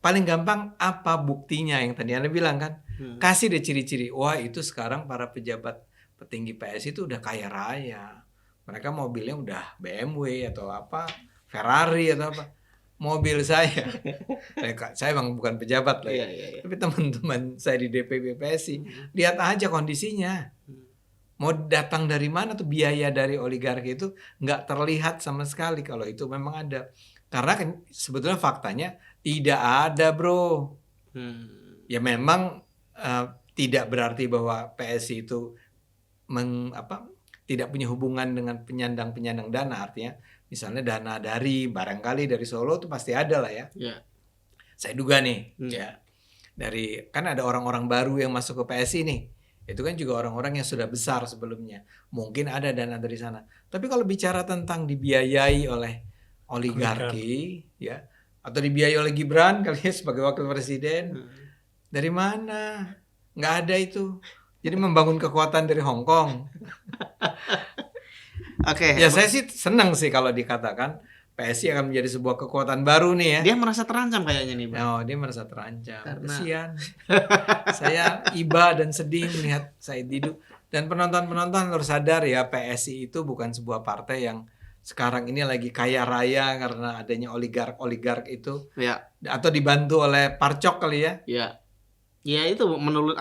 Speaker 2: paling gampang apa buktinya yang tadi Anda bilang kan? Kasih deh ciri-ciri. Wah, itu sekarang para pejabat petinggi PSI itu udah kaya raya. Mereka mobilnya udah BMW atau apa, Ferrari atau apa. Mobil saya emang bukan pejabat lah ya. Tapi teman-teman saya di DPP PSI, lihat aja kondisinya. Mau datang dari mana tuh biaya dari oligarki itu nggak terlihat sama sekali kalau itu memang ada. Karena kan sebetulnya faktanya tidak ada, bro. Ya memang tidak berarti bahwa PSI itu tidak punya hubungan dengan penyandang dana. Artinya misalnya dana barangkali dari Solo itu pasti ada lah ya. Saya duga nih, ya kan ada orang-orang baru yang masuk ke PSI nih. Itu kan juga orang-orang yang sudah besar sebelumnya. Mungkin ada dana dari sana. Tapi kalau bicara tentang dibiayai oleh oligarki, ya, atau dibiayai oleh Gibran kali ya sebagai wakil presiden, dari mana? Nggak ada itu. Jadi membangun kekuatan dari Hong Kong.
Speaker 1: Oke.
Speaker 2: Ya saya sih senang sih kalau dikatakan PSI akan menjadi sebuah kekuatan baru nih ya.
Speaker 1: Dia merasa terancam kayaknya nih, Bang.
Speaker 2: Oh, dia merasa terancam.
Speaker 1: Karena
Speaker 2: kasihan. Saya iba dan sedih melihat Said Didu. Dan penonton-penonton harus sadar ya, PSI itu bukan sebuah partai yang sekarang ini lagi kaya raya karena adanya oligark itu.
Speaker 1: Ya.
Speaker 2: Atau dibantu oleh Parcok kali ya.
Speaker 1: Ya. Ya itu menurut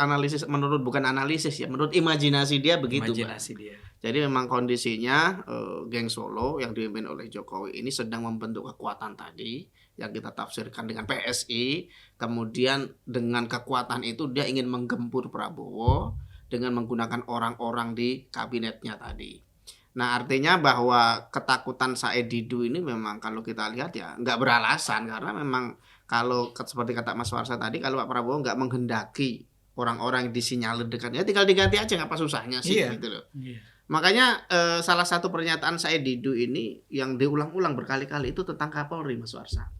Speaker 1: imajinasi dia begitu,
Speaker 2: Imajinasi
Speaker 1: Bang.
Speaker 2: dia.
Speaker 1: Jadi memang kondisinya geng Solo yang dipimpin oleh Jokowi ini sedang membentuk kekuatan tadi yang kita tafsirkan dengan PSI. Kemudian dengan kekuatan itu dia ingin menggempur Prabowo dengan menggunakan orang-orang di kabinetnya tadi. Nah, artinya bahwa ketakutan Said Didu ini memang kalau kita lihat ya nggak beralasan, karena memang kalau seperti kata Mas Warsa tadi, kalau Pak Prabowo nggak menghendaki orang-orang yang disinyalir dekat, ya tinggal diganti aja, apa susahnya sih, gitu loh. Makanya salah satu pernyataan Said Didu ini yang diulang-ulang berkali-kali itu tentang Kapolri, Mas Warsa.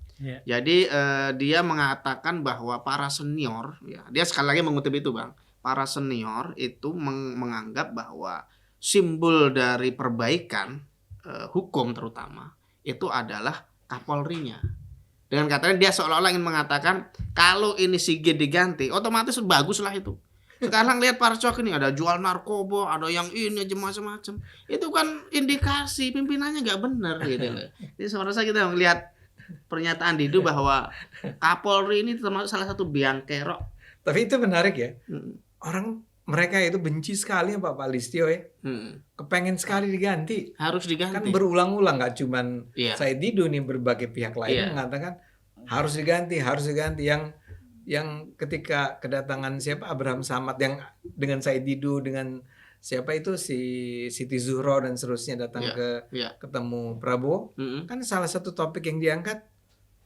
Speaker 1: Jadi dia mengatakan bahwa para senior, ya, dia sekali lagi mengutip itu, Bang, para senior itu menganggap bahwa simbol dari perbaikan hukum terutama itu adalah Kapolrinya. Dengan katanya dia seolah-olah ingin mengatakan kalau ini Sigit diganti, otomatis bagus lah itu. Sekarang lihat Parcok ini ada jual narkoba, ada yang ini aja macam-macam. Itu kan indikasi pimpinannya nggak benar gitu loh. Jadi sebenarnya kita melihat pernyataan Didu bahwa Kapolri ini termasuk salah satu biang kerok.
Speaker 2: Tapi itu menarik ya. Mereka itu benci sekali ya Pak Listio ya. Kepengen sekali diganti.
Speaker 1: Harus diganti.
Speaker 2: Kan berulang-ulang, nggak cuman Said Didu nih, berbagai pihak lain mengatakan harus diganti. Yang ketika kedatangan siapa Abraham Samad yang dengan Said Didu, dengan siapa itu si Siti Zuhro dan seterusnya datang ketemu Prabowo, kan salah satu topik yang diangkat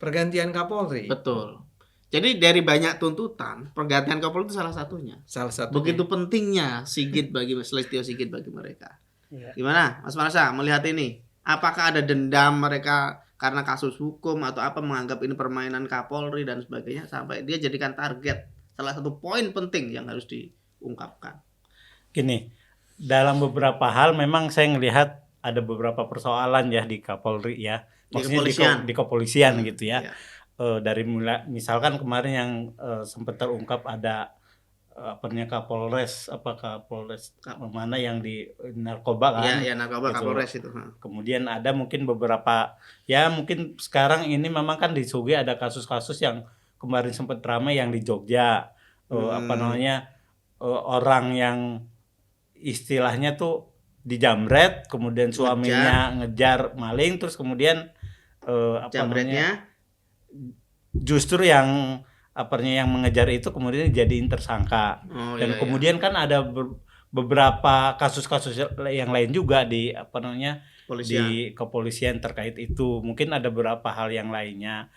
Speaker 2: pergantian Kapolri.
Speaker 1: Betul. Jadi dari banyak tuntutan, pergantian Kapolri itu salah satunya. Begitu pentingnya Sigit Listio Sigit bagi mereka. Gimana, Mas Marsa melihat ini? Apakah ada dendam mereka karena kasus hukum atau apa, menganggap ini permainan Kapolri dan sebagainya sampai dia jadikan target, salah satu poin penting yang harus diungkapkan?
Speaker 3: Gini, dalam beberapa hal memang saya melihat ada beberapa persoalan ya di Kapolri ya. Maksudnya di kepolisian gitu ya. Dari misalkan kemarin yang sempat terungkap ada Kapolres mana yang di narkoba kan?
Speaker 1: Iya, narkoba gitu. Kapolres itu.
Speaker 3: Kemudian ada mungkin beberapa, ya mungkin sekarang ini memang kan di Sugih ada kasus-kasus yang kemarin sempat ramai yang di Jogja, orang yang istilahnya tuh dijamret, kemudian suaminya ngejar maling, terus kemudian justru yang mengejar itu kemudian dijadiin tersangka. Kemudian kan ada beberapa kasus-kasus yang lain juga di di kepolisian terkait itu. Mungkin ada beberapa hal yang lainnya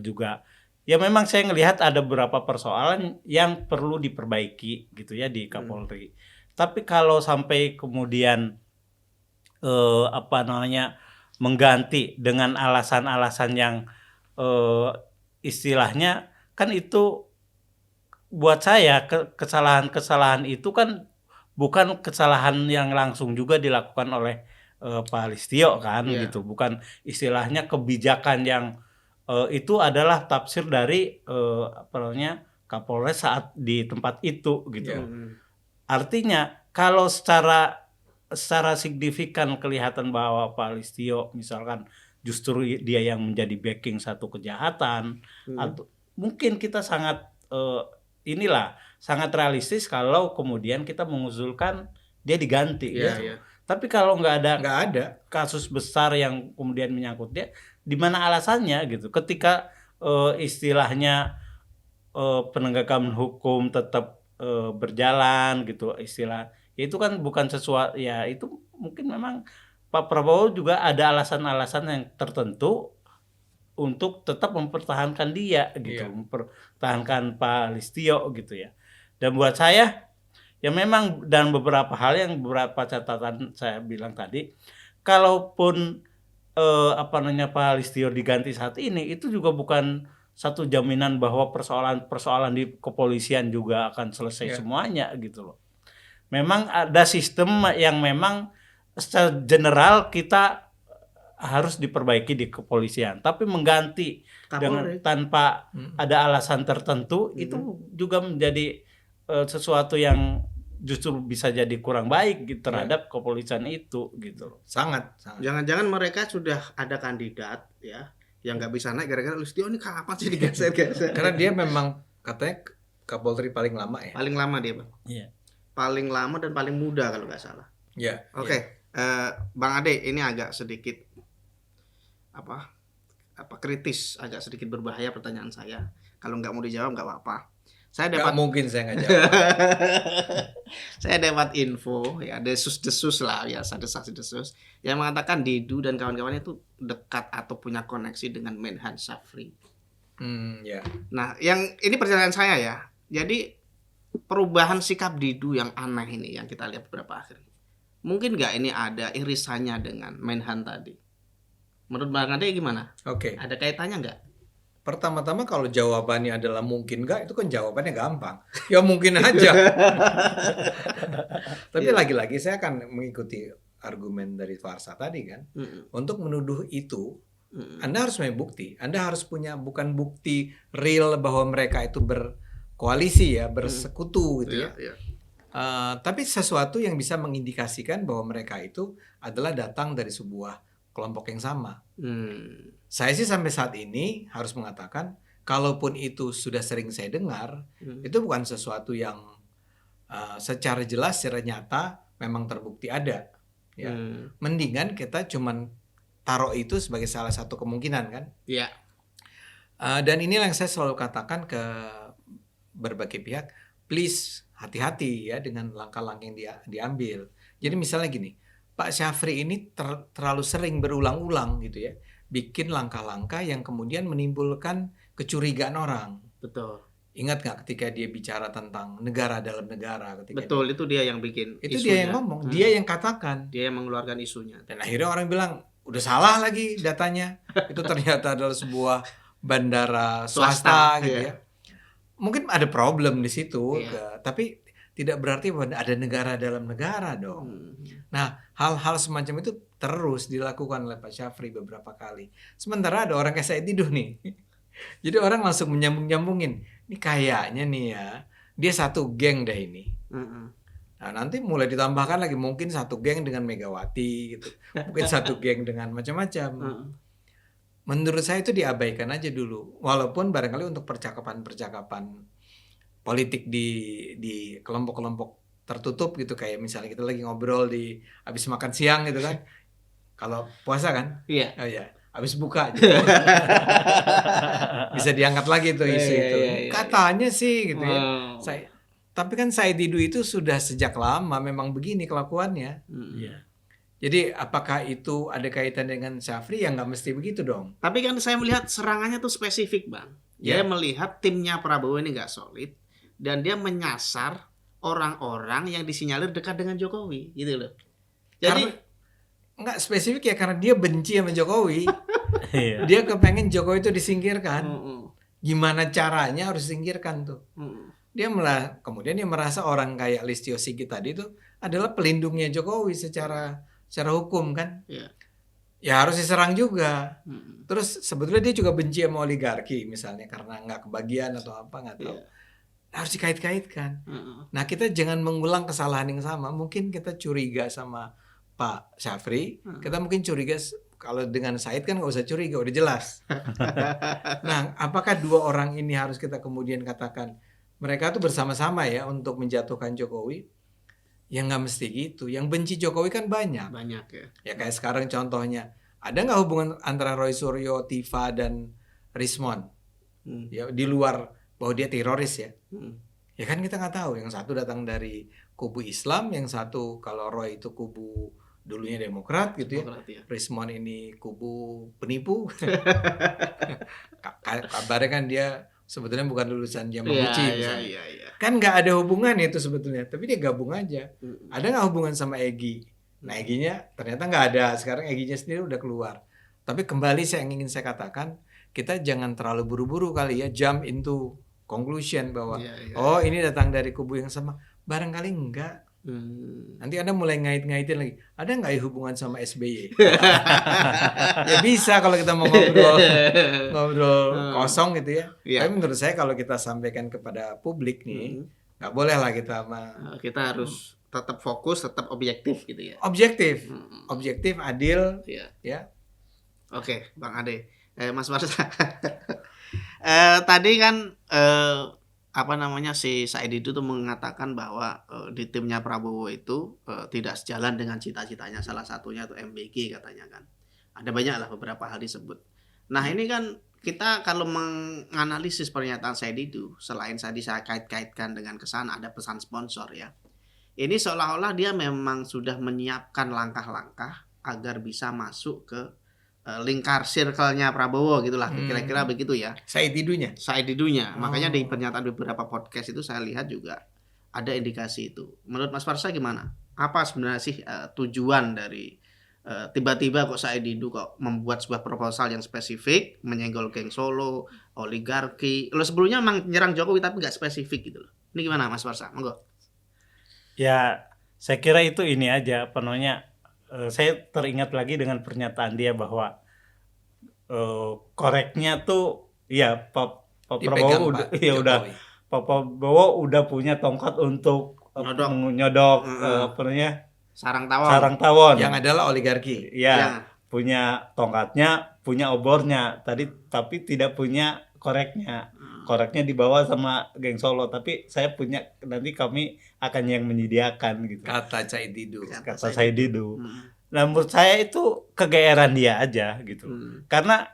Speaker 3: juga. Ya memang saya ngelihat ada beberapa persoalan yang perlu diperbaiki gitu ya di Kapolri. Tapi kalau sampai kemudian mengganti dengan alasan-alasan yang istilahnya kan itu buat saya kesalahan itu kan bukan kesalahan yang langsung juga dilakukan oleh Pak Listio kan gitu, bukan istilahnya kebijakan yang itu adalah tafsir dari apa namanya Kapolres saat di tempat itu gitu.
Speaker 2: Iya.
Speaker 3: Artinya kalau secara signifikan kelihatan bahwa Pak Listio misalkan justru dia yang menjadi backing satu kejahatan, atau mungkin kita sangat sangat realistis kalau kemudian kita mengusulkan dia diganti.
Speaker 1: Iya,
Speaker 3: gitu.
Speaker 1: iya.
Speaker 3: Tapi kalau nggak
Speaker 2: ada.
Speaker 3: kasus besar yang kemudian menyangkut dia, di mana alasannya gitu? Ketika istilahnya penegakan hukum tetap berjalan gitu, itu kan bukan sesuatu, ya itu mungkin memang Pak Prabowo juga ada alasan-alasan yang tertentu untuk tetap mempertahankan dia gitu, mempertahankan Pak Listio gitu ya. Dan buat saya ya memang, dan beberapa hal yang beberapa catatan saya bilang tadi, kalaupun Pak Listio diganti saat ini, itu juga bukan satu jaminan bahwa persoalan di kepolisian juga akan selesai semuanya gitu loh. Memang ada sistem yang memang secara general kita harus diperbaiki di kepolisian, tapi mengganti dengan tanpa ada alasan tertentu itu juga menjadi sesuatu yang justru bisa jadi kurang baik gitu, terhadap kepolisian itu gitu.
Speaker 2: Sangat.
Speaker 1: Jangan-jangan mereka sudah ada kandidat ya yang nggak bisa naik gara-gara Listio ini kapan sih digeser-geser?
Speaker 2: Karena dia memang katanya Kapolri paling lama ya.
Speaker 1: Paling lama dia, Bang.
Speaker 3: Iya.
Speaker 1: Paling lama dan paling muda kalau nggak salah.
Speaker 2: Iya.
Speaker 1: Oke. Bang Ade, ini agak sedikit kritis, agak sedikit berbahaya pertanyaan saya. Kalau nggak mau dijawab nggak apa-apa.
Speaker 2: Nggak mungkin saya nggak jawab.
Speaker 1: Saya dapat info ya, desus-desus lah, biasa desas-desus yang mengatakan Didu dan kawan-kawannya itu dekat atau punya koneksi dengan Menhan Syafri.
Speaker 2: Ya.
Speaker 1: Nah, yang ini pertanyaan saya ya. Jadi perubahan sikap Didu yang aneh ini yang kita lihat beberapa akhir. Mungkin nggak ini ada irisannya dengan Menhan tadi? Menurut Bang Ade gimana?
Speaker 2: Oke.
Speaker 1: Ada kaitannya nggak?
Speaker 2: Pertama-tama kalau jawabannya adalah mungkin nggak, itu kan jawabannya gampang. Ya mungkin aja. Tapi lagi-lagi saya akan mengikuti argumen dari Farsa tadi kan. Untuk menuduh itu, Anda harus punya bukti. Anda harus punya bukan bukti real bahwa mereka itu berkoalisi ya, bersekutu gitu ya. Tapi sesuatu yang bisa mengindikasikan bahwa mereka itu adalah datang dari sebuah kelompok yang sama. Saya sih sampai saat ini harus mengatakan, kalaupun itu sudah sering saya dengar, itu bukan sesuatu yang secara jelas, secara nyata memang terbukti ada. Ya. Mendingan kita cuman taruh itu sebagai salah satu kemungkinan kan.
Speaker 1: Iya.
Speaker 2: Dan inilah yang saya selalu katakan ke berbagai pihak, please hati-hati ya dengan langkah-langkah yang diambil. Jadi misalnya gini, Pak Syafri ini terlalu sering berulang-ulang gitu ya, bikin langkah-langkah yang kemudian menimbulkan kecurigaan orang.
Speaker 1: Betul.
Speaker 2: Ingat nggak ketika dia bicara tentang negara dalam negara?
Speaker 1: Betul, itu dia yang bikin
Speaker 2: itu
Speaker 1: isunya.
Speaker 2: Dia yang ngomong, dia yang katakan.
Speaker 1: Dia yang mengeluarkan isunya.
Speaker 2: Dan akhirnya orang bilang, udah salah lagi datanya. Itu ternyata adalah sebuah bandara swasta gitu ya. Mungkin ada problem di situ, tapi tidak berarti bahwa ada negara dalam negara dong. Nah, hal-hal semacam itu terus dilakukan oleh Pak Syafri beberapa kali. Sementara ada orang kayak saya Didu nih. Jadi orang langsung menyambung-nyambungin. Ini kayaknya nih ya, dia satu geng dah ini. Nah, nanti mulai ditambahkan lagi mungkin satu geng dengan Megawati gitu. Mungkin satu geng dengan macam-macam. Menurut saya itu diabaikan aja dulu. Walaupun barangkali untuk percakapan-percakapan politik di kelompok-kelompok tertutup gitu, kayak misalnya kita lagi ngobrol di habis makan siang gitu kan. Kalau puasa kan?
Speaker 1: Iya.
Speaker 2: Oh iya, habis buka gitu. Bisa diangkat lagi tuh isu itu. Katanya sih gitu ya. Tapi kan Said Didu itu sudah sejak lama memang begini kelakuannya. Jadi apakah itu ada kaitan dengan Syafri? Ya nggak mesti begitu dong.
Speaker 1: Tapi kan saya melihat serangannya tuh spesifik, Bang. Dia melihat timnya Prabowo ini nggak solid dan dia menyasar orang-orang yang disinyalir dekat dengan Jokowi, gitu loh. Jadi
Speaker 2: nggak spesifik ya, karena dia benci sama Jokowi. Dia kepengen Jokowi itu disingkirkan. Gimana caranya harus disingkirkan tuh. Kemudian dia merasa orang kayak Listio Sigit tadi itu adalah pelindungnya Jokowi secara hukum kan. ya harus diserang juga.
Speaker 1: Mm.
Speaker 2: Terus sebetulnya dia juga benci sama oligarki misalnya karena nggak kebagian atau apa nggak tahu.
Speaker 1: Iya.
Speaker 2: Harus dikait-kaitkan.
Speaker 1: Mm.
Speaker 2: Nah kita jangan mengulang kesalahan yang sama. Mungkin kita curiga sama Pak Syafri, kita mungkin curiga kalau dengan Said kan nggak usah curiga, udah jelas. Nah, apakah dua orang ini harus kita kemudian katakan mereka tuh bersama-sama ya untuk menjatuhkan Jokowi? Ya nggak mesti gitu. Yang benci Jokowi kan banyak.
Speaker 1: Banyak ya.
Speaker 2: Ya kayak sekarang contohnya, ada nggak hubungan antara Roy Suryo, Tifa dan Rismon?
Speaker 1: Mm.
Speaker 2: Ya di luar bahwa dia teroris ya.
Speaker 1: Mm.
Speaker 2: Ya kan kita nggak tahu. Yang satu datang dari kubu Islam, yang satu kalau Roy itu kubu dulunya Demokrat gitu ya.
Speaker 1: Demokrat, ya.
Speaker 2: Rismon ini kubu penipu. Kabarnya kan dia sebetulnya bukan lulusan Yamaguchi
Speaker 1: Iya,
Speaker 2: misalnya.
Speaker 1: iya.
Speaker 2: Kan nggak ada hubungan itu sebetulnya, tapi dia gabung aja.
Speaker 1: Mm.
Speaker 2: Ada nggak hubungan sama Egy? Nah Egy-nya ternyata nggak ada. Sekarang Egy-nya sendiri udah keluar. Tapi kembali yang ingin saya katakan, kita jangan terlalu buru-buru kali ya jump into conclusion bahwa
Speaker 1: Iya, iya.
Speaker 2: oh ini datang dari kubu yang sama. Barangkali enggak.
Speaker 1: Mm.
Speaker 2: Nanti Anda mulai ngait-ngaitin lagi. Ada nggak ya hubungan sama SBY? Ya bisa kalau kita mau ngobrol kosong gitu ya.
Speaker 1: Iya.
Speaker 2: Tapi menurut saya kalau kita sampaikan kepada publik nih, nggak boleh lah kita
Speaker 1: Kita harus tetap fokus, tetap objektif gitu ya.
Speaker 2: objektif,
Speaker 1: Mm.
Speaker 2: objektif, adil,
Speaker 1: Iya.
Speaker 2: ya.
Speaker 1: Oke, Bang Ade. Mas Marsa. Tadi kan apa namanya si Said itu tuh mengatakan bahwa di timnya Prabowo itu tidak sejalan dengan cita-citanya, salah satunya itu MBG katanya kan. Ada banyak lah beberapa hal disebut. Nah ini kan kita kalau menganalisis pernyataan Said itu, selain saya kait-kaitkan dengan kesan ada pesan sponsor ya. Ini seolah-olah dia memang sudah menyiapkan langkah-langkah agar bisa masuk ke lingkar circle-nya Prabowo gitulah, kira-kira begitu ya.
Speaker 2: Saya tidunya.
Speaker 1: Makanya di pernyataan beberapa podcast itu saya lihat juga ada indikasi itu. Menurut Mas Farsa gimana? Apa sebenarnya sih tujuan dari tiba-tiba kok Said Didu kok membuat sebuah proposal yang spesifik menyenggol geng Solo, oligarki. Lo sebelumnya memang nyerang Jokowi tapi nggak spesifik gitu loh. Ini gimana Mas Farsa? Monggo.
Speaker 3: Ya, saya kira itu ini aja penuhnya. Saya teringat lagi dengan pernyataan dia bahwa koreknya tuh ya Pak Prabowo udah, ya udah Pak Prabowo udah punya tongkat untuk nyodok penuhnya
Speaker 1: sarang
Speaker 3: tawon
Speaker 2: yang adalah oligarki.
Speaker 3: Ya, punya tongkatnya, punya obornya tapi tidak punya koreknya. Koreknya dibawa sama geng Solo, tapi saya punya, nanti kami akan yang menyediakan gitu.
Speaker 2: Kata Said Didu.
Speaker 3: Kata Said Didu. Nah, menurut saya itu kegeeran dia aja gitu. Karena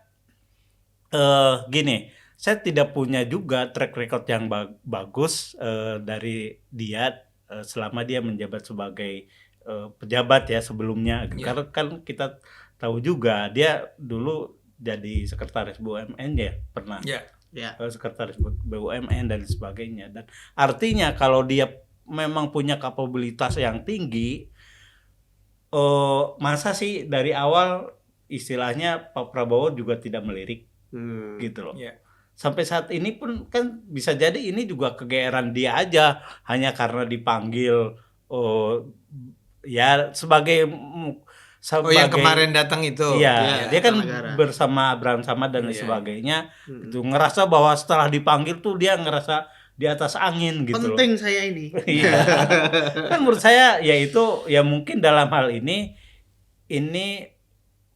Speaker 3: gini, saya tidak punya juga track record yang bagus dari dia selama dia menjabat sebagai pejabat ya sebelumnya. Karena kan kita tahu juga dia dulu jadi sekretaris BUMN ya pernah. Sekretaris BUMN dan sebagainya. Dan artinya kalau dia memang punya kapabilitas yang tinggi, masa sih dari awal istilahnya Pak Prabowo juga tidak melirik gitu loh. Sampai saat ini pun kan bisa jadi ini juga kegeeran dia aja hanya karena dipanggil ya sebagai
Speaker 2: yang kemarin datang itu.
Speaker 3: Iya, dia kan bersama Abraham Samad dan sebagainya. Itu ngerasa bahwa setelah dipanggil tuh dia ngerasa di atas angin gitu.
Speaker 1: Penting saya ini.
Speaker 3: Iya. Kan menurut saya ya itu ya mungkin dalam hal ini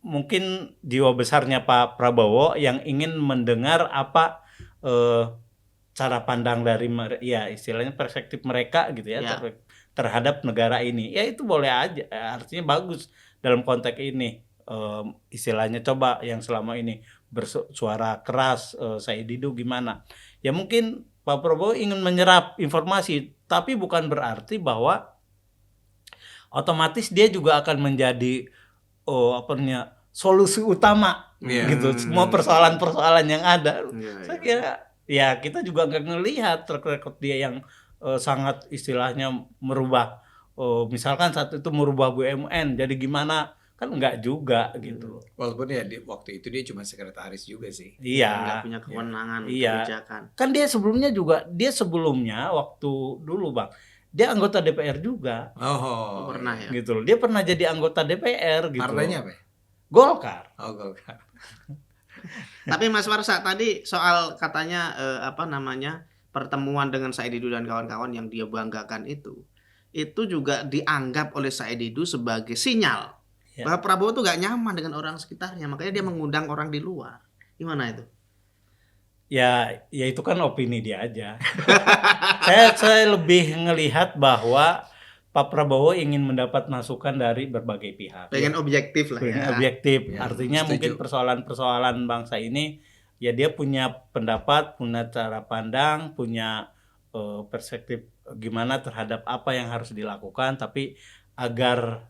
Speaker 3: mungkin jiwa besarnya Pak Prabowo yang ingin mendengar apa cara pandang dari ya istilahnya perspektif mereka gitu ya. Terhadap negara ini. Ya itu boleh aja, artinya bagus. Dalam konteks ini istilahnya coba yang selama ini bersuara keras Said Didu gimana ya, mungkin Pak Prabowo ingin menyerap informasi tapi bukan berarti bahwa otomatis dia juga akan menjadi solusi utama gitu semua persoalan-persoalan yang ada. Saya kira ya kita juga nggak ngelihat track record dia yang sangat istilahnya merubah. Misalkan saat itu merubah BUMN jadi gimana, kan enggak juga gitu.
Speaker 2: Walaupun ya waktu itu dia cuma sekretaris juga sih.
Speaker 3: Iya.
Speaker 1: Enggak punya kewenangan kebijakan.
Speaker 3: Kan dia sebelumnya waktu dulu Bang, dia anggota DPR juga.
Speaker 2: Oh,
Speaker 1: pernah ya.
Speaker 3: Gitu loh. Dia pernah jadi anggota DPR gitu.
Speaker 2: Partainya apa?
Speaker 3: Golkar.
Speaker 2: Oh, Golkar.
Speaker 1: Tapi Mas Warsa tadi soal katanya pertemuan dengan Said Didu dan kawan-kawan yang dia banggakan itu juga dianggap oleh Said Didu sebagai sinyal
Speaker 3: Ya.
Speaker 1: bahwa Prabowo tuh gak nyaman dengan orang sekitarnya, makanya dia mengundang orang di luar. Gimana itu?
Speaker 3: Ya itu kan opini dia aja. saya lebih ngelihat bahwa Pak Prabowo ingin mendapat masukan dari berbagai pihak.
Speaker 1: Pengen objektif lah
Speaker 3: Pengen
Speaker 1: ya.
Speaker 3: objektif.
Speaker 2: Ya,
Speaker 3: Artinya
Speaker 2: setuju.
Speaker 3: mungkin persoalan-persoalan bangsa ini ya dia punya pendapat, punya cara pandang, punya perspektif gimana terhadap apa yang harus dilakukan, tapi agar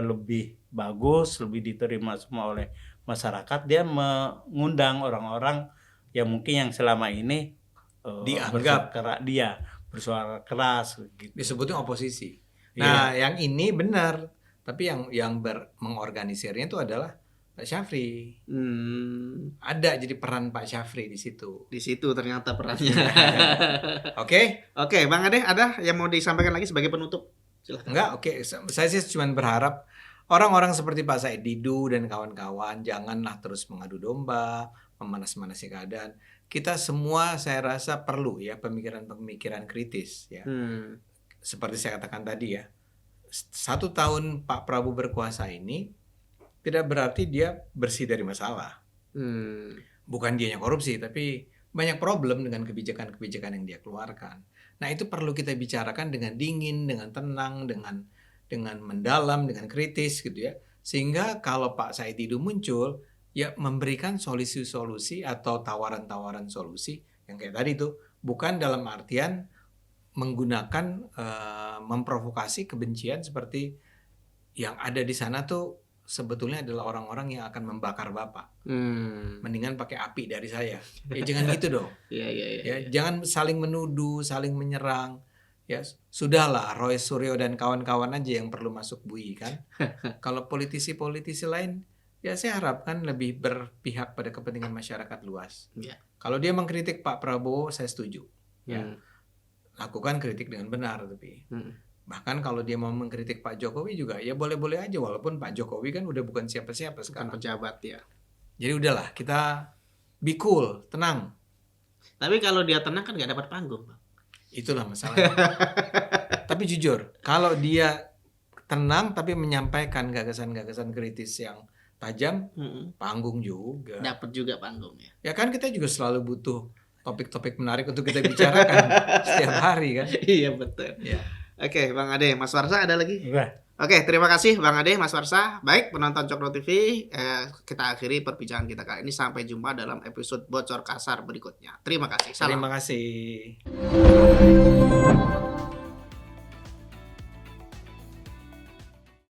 Speaker 3: lebih bagus, lebih diterima semua oleh masyarakat, dia mengundang orang-orang yang mungkin yang selama ini
Speaker 2: Dianggap
Speaker 3: bersuara keras gitu.
Speaker 2: Disebutnya oposisi.
Speaker 3: Iya.
Speaker 2: Nah, yang ini benar, tapi yang mengorganisirnya itu adalah Pak Syafri. Ada jadi peran Pak Syafri di situ.
Speaker 1: Di situ ternyata perannya.
Speaker 2: Oke?
Speaker 1: Oke, Bang Ade, ada yang mau disampaikan lagi sebagai penutup? Silahkan.
Speaker 2: Enggak, oke. Saya sih cuma berharap orang-orang seperti Pak Said Didu dan kawan-kawan janganlah terus mengadu domba, memanas-manasi keadaan. Kita semua saya rasa perlu ya pemikiran-pemikiran kritis ya. Seperti saya katakan tadi ya. 1 tahun Pak Prabowo berkuasa ini tidak berarti dia bersih dari masalah. Bukan dianya korupsi, tapi banyak problem dengan kebijakan-kebijakan yang dia keluarkan. Nah, itu perlu kita bicarakan dengan dingin, dengan tenang, dengan mendalam, dengan kritis gitu ya. Sehingga kalau Pak Said Didu muncul, ya memberikan solusi-solusi atau tawaran-tawaran solusi yang kayak tadi tuh, bukan dalam artian menggunakan memprovokasi kebencian seperti yang ada di sana tuh sebetulnya adalah orang-orang yang akan membakar Bapak. Mendingan pakai api dari saya. Ya jangan gitu dong.
Speaker 1: Iya.
Speaker 2: Ya, jangan saling menuduh, saling menyerang. Ya, sudahlah Roy Suryo dan kawan-kawan aja yang perlu masuk bui kan. Kalau politisi-politisi lain, ya saya harapkan lebih berpihak pada kepentingan masyarakat luas.
Speaker 1: Ya.
Speaker 2: Kalau dia mengkritik Pak Prabowo, saya setuju. Ya, lakukan kritik dengan benar tapi. Bahkan kalau dia mau mengkritik Pak Jokowi juga, ya boleh-boleh aja walaupun Pak Jokowi kan udah bukan siapa-siapa
Speaker 1: Bukan
Speaker 2: sekarang.
Speaker 1: pejabat ya.
Speaker 2: Jadi udahlah, kita be cool, tenang.
Speaker 1: Tapi kalau dia tenang kan nggak dapat panggung, Bang.
Speaker 2: Itulah masalahnya. Tapi jujur, kalau dia tenang tapi menyampaikan gagasan-gagasan kritis yang tajam, panggung juga.
Speaker 1: Dapat juga panggung ya.
Speaker 2: Ya kan kita juga selalu butuh topik-topik menarik untuk kita bicarakan setiap hari kan.
Speaker 1: Iya betul.
Speaker 2: Ya.
Speaker 1: Oke, Bang Ade, Mas Warsa ada lagi?
Speaker 3: Udah.
Speaker 1: Oke, terima kasih Bang Ade, Mas Warsa. Baik, penonton Cokro TV, kita akhiri perbincangan kita kali ini. Sampai jumpa dalam episode Bocor Kasar berikutnya. Terima kasih. Salam.
Speaker 2: Terima kasih.